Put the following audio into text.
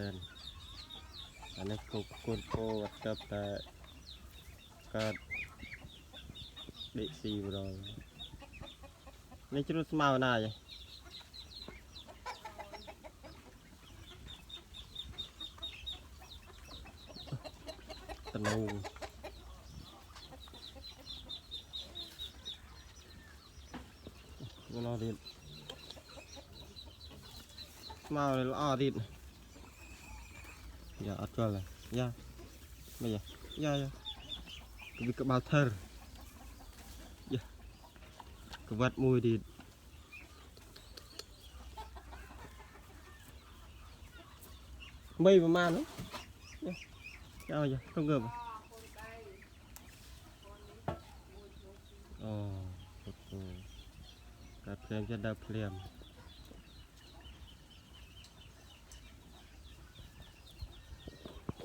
tên anh ấy cô tập tại các địa sĩ rồi nên chút màu này tận ngu nó đi màu này lo đi giờ ở chỗ này ya bây giờ ya cái bị cái bao thơ ya cái vật mùi đi mây mà man đấy sao giờ không gồm cà phê cho đập phèm